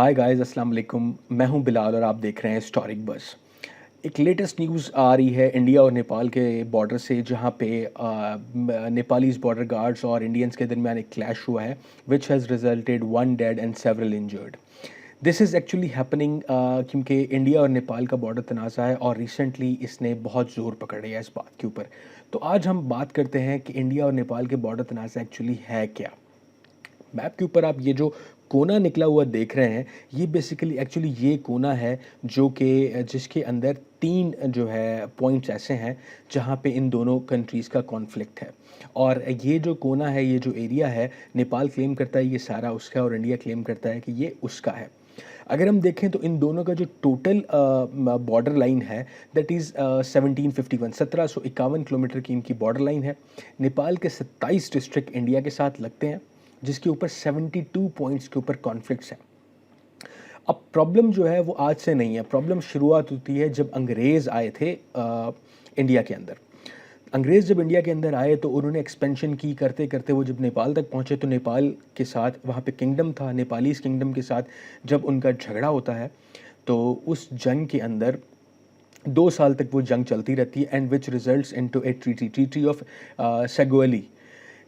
Hi guys, अस्सलाम वालेकुम। मैं हूं बिलाल और आप देख रहे हैं हिस्टोरिक बस। एक लेटेस्ट न्यूज़ आ रही है इंडिया और नेपाल के बॉर्डर से, जहां पे नेपालीज बॉर्डर गार्ड्स और इंडियंस के दरमियान एक क्लैश हुआ है which has resulted one dead and several injured. This is actually happening क्योंकि इंडिया और नेपाल का बॉर्डर तनाज़ा है और रिसेंटली इसने बहुत ज़ोर पकड़ लिया इस बात के ऊपर। तो आज हम बात करते हैं कि इंडिया और नेपाल के बॉर्डर तनाज़ा एक्चुअली है क्या। मैप के ऊपर आप ये जो कोना निकला हुआ देख रहे हैं, ये बेसिकली एक्चुअली ये कोना है जो कि जिसके अंदर 3 जो है पॉइंट्स ऐसे हैं जहाँ पे इन दोनों कंट्रीज़ का कॉन्फ्लिक्ट है। और ये जो कोना है, ये जो एरिया है, नेपाल क्लेम करता है ये सारा उसका और इंडिया क्लेम करता है कि ये उसका है। अगर हम देखें तो इन दोनों का जो टोटल बॉर्डर लाइन है दैट इज़ 1751 1751 किलोमीटर की इनकी बॉर्डर लाइन है। नेपाल के 27 डिस्ट्रिक्ट इंडिया के साथ लगते हैं, जिसके ऊपर 72 पॉइंट्स के ऊपर कॉन्फ्लिक्ट्स हैं। अब प्रॉब्लम जो है वो आज से नहीं है, प्रॉब्लम शुरुआत होती है जब अंग्रेज़ आए थे इंडिया के अंदर। अंग्रेज़ जब इंडिया के अंदर आए तो उन्होंने एक्सपेंशन की करते करते वो जब नेपाल तक पहुँचे तो नेपाल के साथ वहाँ पे किंगडम था, नेपालीज़ किंगडम के साथ जब उनका झगड़ा होता है तो उस जंग के अंदर 2 साल तक वो जंग चलती रहती है and which results into a treaty of Sugauli.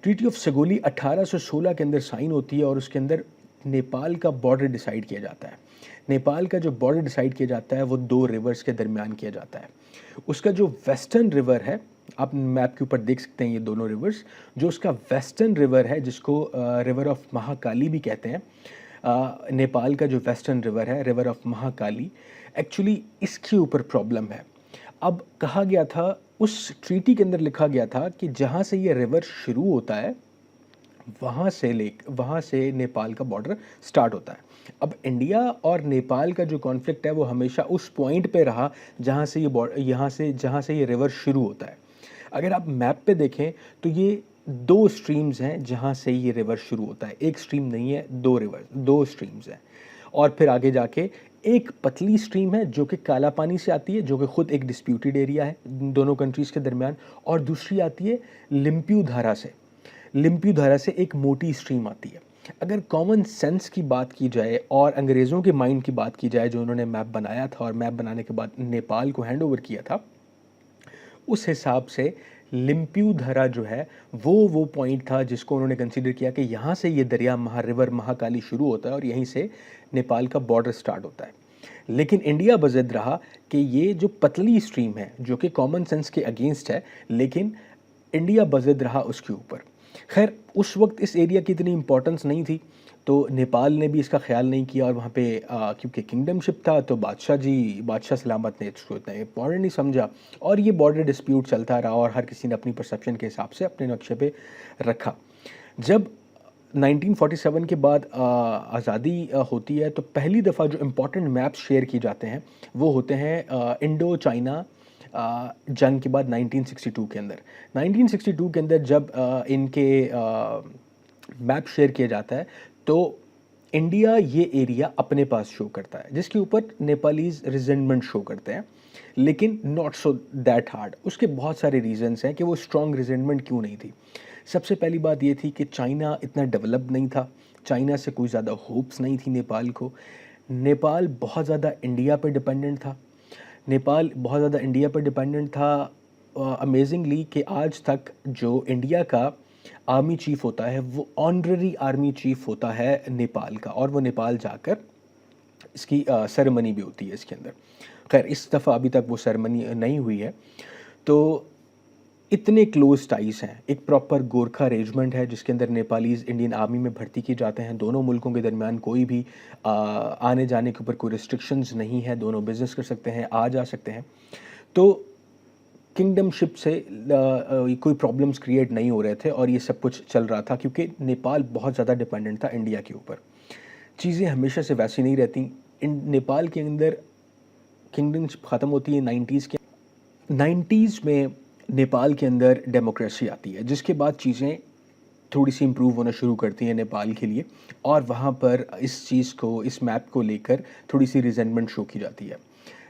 Treaty of Sugauli 1816 के अंदर साइन होती है और उसके अंदर नेपाल का बॉर्डर डिसाइड किया जाता है। नेपाल का जो बॉर्डर डिसाइड किया जाता है वो 2 रिवर्स के दरमियान किया जाता है। उसका जो वेस्टर्न रिवर है, आप मैप के ऊपर देख सकते हैं ये दोनों रिवर्स। जो उसका वेस्टर्न रिवर है जिसको रिवर ऑफ महाकाली भी कहते हैं, नेपाल का जो वेस्टर्न रिवर है, रिवर ऑफ महाकाली, एक्चुअली इसके ऊपर प्रॉब्लम है। अब कहा गया था, उस ट्रीटी के अंदर लिखा गया था कि जहाँ से ये रिवर शुरू होता है वहाँ से नेपाल का बॉर्डर स्टार्ट होता है। अब इंडिया और नेपाल का जो कॉन्फ्लिक्ट है वो हमेशा उस पॉइंट पे रहा जहाँ से ये रिवर शुरू होता है। अगर आप मैप पे देखें तो ये 2 स्ट्रीम्स हैं जहाँ से ये रिवर शुरू होता है। एक स्ट्रीम नहीं है, 2 स्ट्रीम्स हैं। और फिर आगे जाके एक पतली स्ट्रीम है जो कि काला पानी से आती है, जो कि खुद एक डिस्प्यूटेड एरिया है दोनों कंट्रीज़ के दरमियान। और दूसरी आती है लिम्पू धारा से एक मोटी स्ट्रीम आती है। अगर कॉमन सेंस की बात की जाए और अंग्रेज़ों के माइंड की बात की जाए जो उन्होंने मैप बनाया था और मैप बनाने के बाद नेपाल को हैंड ओवर किया था, उस हिसाब से लिम्पू धरा जो है वो पॉइंट था जिसको उन्होंने कंसीडर किया कि यहाँ से ये दरिया रिवर महाकाली शुरू होता है और यहीं से नेपाल का बॉर्डर स्टार्ट होता है। लेकिन इंडिया बज़द रहा कि ये जो पतली स्ट्रीम है जो कि कॉमन सेंस के अगेंस्ट है, लेकिन इंडिया बज़द रहा उसके ऊपर। खैर, उस वक्त इस एरिया की इतनी इंपॉर्टेंस नहीं थी तो नेपाल ने भी इसका ख्याल नहीं किया और वहाँ पे क्योंकि किंगडमशिप था तो बादशाह सलामत ने इसको इतना इम्पॉर्टेंट नहीं समझा और ये बॉर्डर डिस्प्यूट चलता रहा और हर किसी ने अपनी परसेप्शन के हिसाब से अपने नक्शे पे रखा। जब 1947 के बाद आज़ादी होती है तो पहली दफ़ा जो इम्पोर्टेंट मैप्स शेयर किए जाते हैं वो होते हैं इंडो चाइना जंग के बाद 1962 के अंदर। 1962 के अंदर जब इनके मैप शेयर किया जाता है तो इंडिया ये एरिया अपने पास शो करता है, जिसके ऊपर नेपालीज रिजेंटमेंट शो करते हैं, लेकिन नॉट सो दैट हार्ड। उसके बहुत सारे रीजंस हैं कि वो स्ट्रॉन्ग रिजेंटमेंट क्यों नहीं थी। सबसे पहली बात ये थी कि चाइना इतना डेवलप नहीं था, चाइना से कोई ज़्यादा होप्स नहीं थी नेपाल को। नेपाल बहुत ज़्यादा इंडिया पर डिपेंडेंट था। अमेजिंगली कि आज तक जो इंडिया का आर्मी चीफ होता है वो ऑनररी आर्मी चीफ होता है नेपाल का, और वो नेपाल जाकर इसकी सेरेमनी भी होती है इसके अंदर। खैर, इस दफ़ा अभी तक वो सेरेमनी नहीं हुई है। तो इतने क्लोज टाइज हैं। एक प्रॉपर गोरखा रेजिमेंट है जिसके अंदर नेपालीज इंडियन आर्मी में भर्ती किए जाते हैं। दोनों मुल्कों के दरमियान कोई भी आने जाने के ऊपर कोई रिस्ट्रिक्शंस नहीं है, दोनों बिजनेस कर सकते हैं, आ जा सकते हैं। तो किंगडमशिप से कोई प्रॉब्लम्स क्रिएट नहीं हो रहे थे और ये सब कुछ चल रहा था क्योंकि नेपाल बहुत ज़्यादा डिपेंडेंट था इंडिया के ऊपर। चीज़ें हमेशा से वैसी नहीं रहती। नेपाल के अंदर किंगडमशिप ख़त्म होती है 90s में। नेपाल के अंदर डेमोक्रेसी आती है जिसके बाद चीज़ें थोड़ी सी इम्प्रूव होना शुरू करती हैं नेपाल के लिए, और वहाँ पर इस मैप को लेकर थोड़ी सी रिजेंटमेंट शो की जाती है।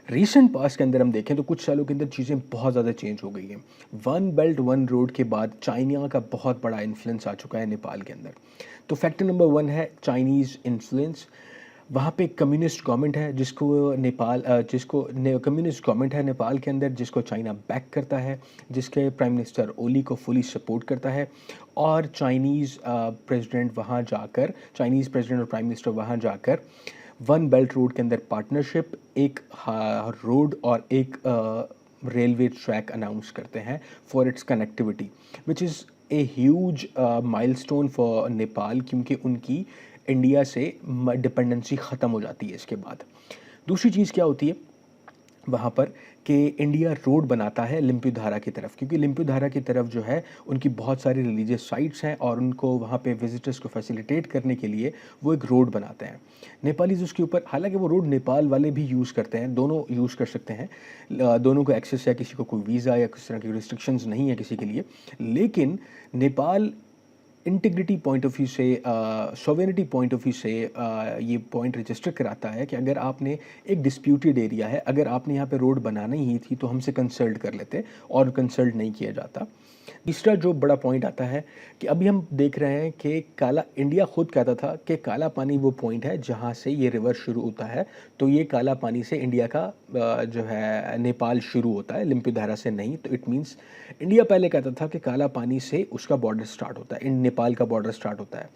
रीसेंट पास्ट के अंदर हम देखें तो कुछ सालों के अंदर चीज़ें बहुत ज़्यादा चेंज हो गई हैं। वन बेल्ट वन रोड के बाद चाइना का बहुत बड़ा इन्फ्लुएंस आ चुका है नेपाल के अंदर। तो फैक्टर नंबर 1 है चाइनीज़ इन्फ्लुएंस। वहाँ पे कम्युनिस्ट गवर्नमेंट है जिसको कम्युनिस्ट गवर्नमेंट है नेपाल के अंदर, जिसको चाइना बैक करता है, जिसके प्राइम मिनिस्टर ओली को फुली सपोर्ट करता है। और चाइनीज़ प्रेसिडेंट और प्राइम मिनिस्टर वहाँ जाकर वन बेल्ट रोड के अंदर पार्टनरशिप, एक रोड और एक रेलवे ट्रैक अनाउंस करते हैं for its connectivity, which is a huge milestone for Nepal, क्योंकि उनकी इंडिया से डिपेंडेंसी ख़त्म हो जाती है इसके बाद। दूसरी चीज़ क्या होती है वहाँ पर कि इंडिया रोड बनाता है लिम्पी धारा की तरफ, क्योंकि लिम्पी धारा की तरफ जो है उनकी बहुत सारी रिलीजियस साइट्स हैं और उनको वहाँ पे विजिटर्स को फैसिलिटेट करने के लिए वो एक रोड बनाते हैं। नेपालीज उसके ऊपर, हालांकि वो रोड नेपाल वाले भी यूज़ करते हैं, दोनों यूज़ कर सकते हैं, दोनों को एक्सेस है, किसी को कोई वीज़ा या किसी तरह की रिस्ट्रिक्शंस नहीं है किसी के लिए। लेकिन Nepal integrity point of view से, सॉवरेनिटी पॉइंट ऑफ व्यू से ये पॉइंट रजिस्टर कराता है कि अगर आपने एक डिस्प्यूटेड एरिया है, अगर आपने यहाँ पे रोड बनाना ही थी तो हमसे कंसल्ट कर लेते, और कंसल्ट नहीं किया जाता। तीसरा जो बड़ा पॉइंट आता है कि अभी हम देख रहे हैं कि काला, इंडिया खुद कहता था कि काला पानी वो पॉइंट है जहाँ से ये रिवर शुरू होता है, तो ये काला पानी से इंडिया का जो है नेपाल शुरू होता है, लिम्पी धारा से नहीं। तो इट मीन्स इंडिया पहले कहता था कि काला पानी से उसका बॉर्डर स्टार्ट होता है, नेपाल का बॉर्डर स्टार्ट होता है।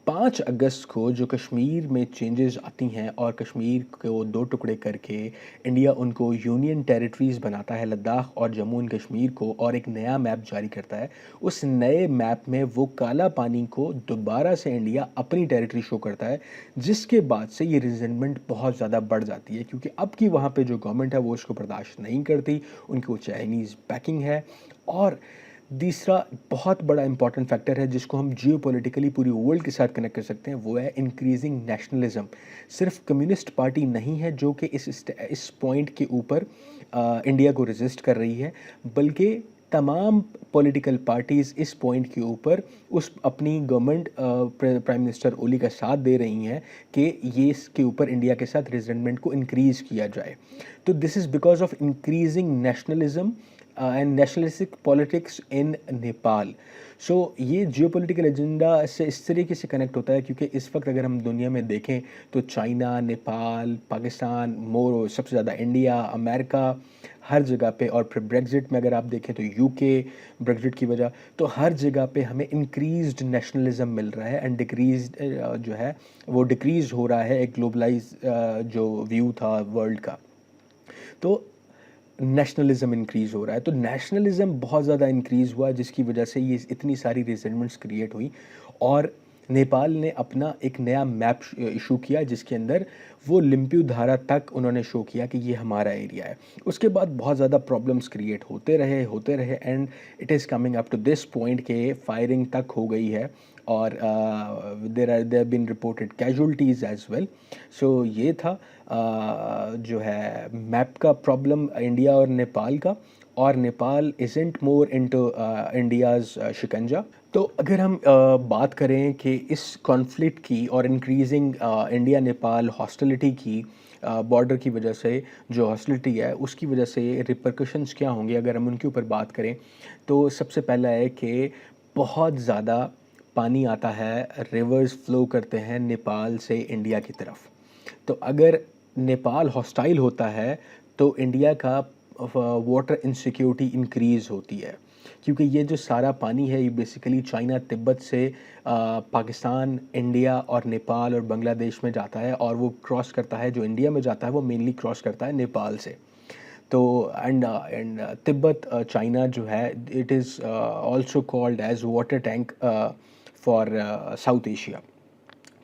5 अगस्त को जो कश्मीर में चेंजेस आती हैं और कश्मीर को 2 टुकड़े करके इंडिया उनको यूनियन टेरिटरीज़ बनाता है, लद्दाख और जम्मू एंड कश्मीर को, और एक नया मैप जारी करता है। उस नए मैप में वो काला पानी को दोबारा से इंडिया अपनी टेरिटरी शो करता है, जिसके बाद से ये रिजेंटमेंट बहुत ज़्यादा बढ़ जाती है, क्योंकि अब की वहाँ पे जो गवर्नमेंट है वो इसको बर्दाश्त नहीं करती, उनको चाइनीज़ बैकिंग है। और तीसरा बहुत बड़ा इंपॉर्टेंट फैक्टर है जिसको हम जियोपॉलिटिकली पूरी वर्ल्ड के साथ कनेक्ट कर सकते हैं, वो है इंक्रीजिंग नेशनलिज्म। सिर्फ कम्युनिस्ट पार्टी नहीं है जो कि इस पॉइंट के ऊपर इंडिया को रेजिस्ट कर रही है, बल्कि तमाम पॉलिटिकल पार्टीज़ इस पॉइंट के ऊपर उस अपनी गवर्नमेंट प्राइम मिनिस्टर ओली का साथ दे रही हैं कि ये इसके ऊपर इंडिया के साथ रिजेंटमेंट को इंक्रीज़ किया जाए। तो this is because of increasing nationalism and nationalistic politics in Nepal. So ये जियोपॉलिटिकल एजेंडा से इस तरीके से कनेक्ट होता है, क्योंकि इस वक्त अगर हम दुनिया में देखें तो चाइना, नेपाल, पाकिस्तान, मोर सबसे ज़्यादा इंडिया, अमेरिका, हर जगह पे, और फिर ब्रेग्जिट में अगर आप देखें तो यूके, ब्रेग्जिट की वजह, तो हर जगह पे हमें इंक्रीज्ड नेशनलिज्म मिल रहा है एंड डिक्रीज जो है वो डिक्रीज हो रहा है एक ग्लोबलाइज जो व्यू था वर्ल्ड का। तो नेशनलिज्म इंक्रीज़ हो रहा है, तो नेशनलिज्म बहुत ज़्यादा इंक्रीज़ हुआ, जिसकी वजह से ये इतनी सारी रिजेंटमेंट्स क्रिएट हुई। और नेपाल ने अपना एक नया मैप इशू किया, जिसके अंदर वो लिम्पी धारा तक उन्होंने शो किया कि ये हमारा एरिया है। उसके बाद बहुत ज़्यादा प्रॉब्लम्स क्रिएट होते रहे and it is coming up to this point के फायरिंग तक हो गई है, और there been reported casualties as well. So ये था जो है मैप का प्रॉब्लम इंडिया और नेपाल का, और Nepal isn't more into India's शिकंजा। तो अगर हम बात करें कि इस कॉन्फ्लिक्ट की और इंक्रीजिंग इंडिया नेपाल हॉस्टिलिटी की, बॉर्डर की वजह से जो हॉस्टिलिटी है उसकी वजह से रिपरकशंस क्या होंगे, अगर हम उनके ऊपर बात करें तो सबसे पहला है कि बहुत ज़्यादा पानी आता है, रिवर्स फ्लो करते हैं नेपाल से इंडिया की तरफ। तो अगर नेपाल हॉस्टाइल होता है तो इंडिया का वाटर इनसिक्योरिटी इंक्रीज़ होती है, क्योंकि ये जो सारा पानी है ये बेसिकली चाइना, तिब्बत से पाकिस्तान, इंडिया और नेपाल और बांग्लादेश में जाता है, और वो क्रॉस करता है, जो इंडिया में जाता है वो मेनली क्रॉस करता है नेपाल से। तो एंड तिब्बत चाइना जो है, it is also called as water tank for South Asia.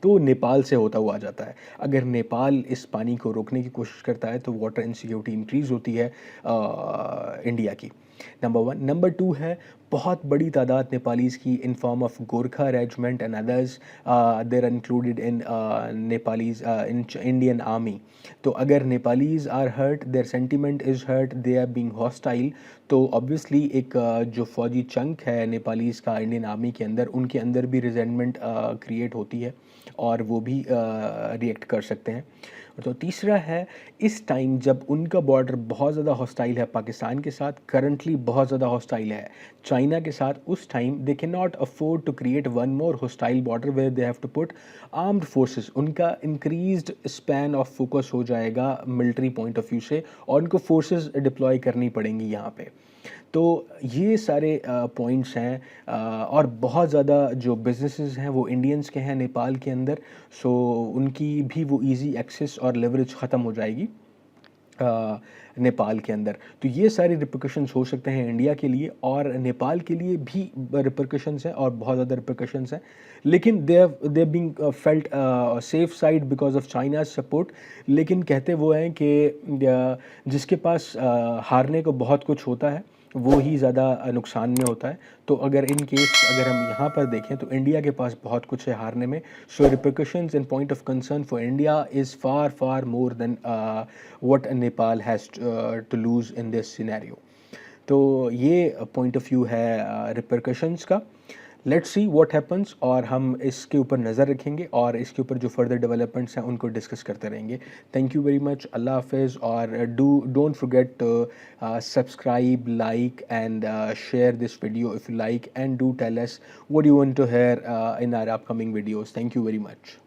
तो नेपाल से होता हुआ आ जाता है। अगर नेपाल इस पानी को रोकने की कोशिश करता है तो वाटर इनसिक्योरिटी इंक्रीज़ होती है इंडिया की। नंबर 1। नंबर 2 है बहुत बड़ी तादाद नेपालीज़ की in form of Gorkha regiment and others, there are included in Nepalese in Indian army. तो अगर Nepalese are hurt, their sentiment is hurt, they are being hostile, तो ऑब्वियसली एक जो फौजी चंक है नेपालीज़ का इंडियन आर्मी के अंदर, उनके अंदर भी रिजेंटमेंट क्रिएट होती है और वो भी रिएक्ट कर सकते हैं। तो तीसरा है, इस टाइम जब उनका बॉर्डर बहुत ज़्यादा हॉस्टाइल है पाकिस्तान के साथ, करंटली बहुत ज़्यादा हॉस्टाइल है चाइना के साथ। उस time they can not afford to create one more hostile border where they have to put armed forces. उनका इंक्रीज्ड स्पैन ऑफ फोकस हो जाएगा मिलिट्री पॉइंट ऑफ व्यू से, और उनको फोर्सेस डिप्लॉय करनी पड़ेंगी यहाँ पे। तो ये सारे पॉइंट्स हैं, और बहुत ज़्यादा जो बिजनेसेस हैं वो इंडियंस के हैं नेपाल के अंदर, सो उनकी भी वो इजी एक्सेस और लेवरेज ख़त्म हो जाएगी नेपाल के अंदर। तो ये सारे रिpercussions हो सकते हैं इंडिया के लिए, और नेपाल के लिए भी रिpercussions हैं, और बहुत ज़्यादा रिpercussions हैं। लेकिन they being felt safe side because of China support. लेकिन कहते वो हैं कि जिसके पास हारने को बहुत कुछ होता है वो ही ज़्यादा नुकसान में होता है। तो अगर इन केस अगर हम यहाँ पर देखें तो इंडिया के पास बहुत कुछ है हारने में। So repercussions and point of concern for India is far far more than what Nepal has to lose in this scenario। तो ये पॉइंट ऑफ व्यू है रिpercussions का। लेट्स सी व्हाट हैपन्स, और हम इसके ऊपर नज़र रखेंगे और इसके ऊपर जो फर्दर डेवलपमेंट्स हैं उनको डिस्कस करते रहेंगे। Thank you very much, Allah हाफिज़, और don't forget to subscribe, like and share this video if you like, and do tell us what you want to hear in our upcoming videos. Thank you very much.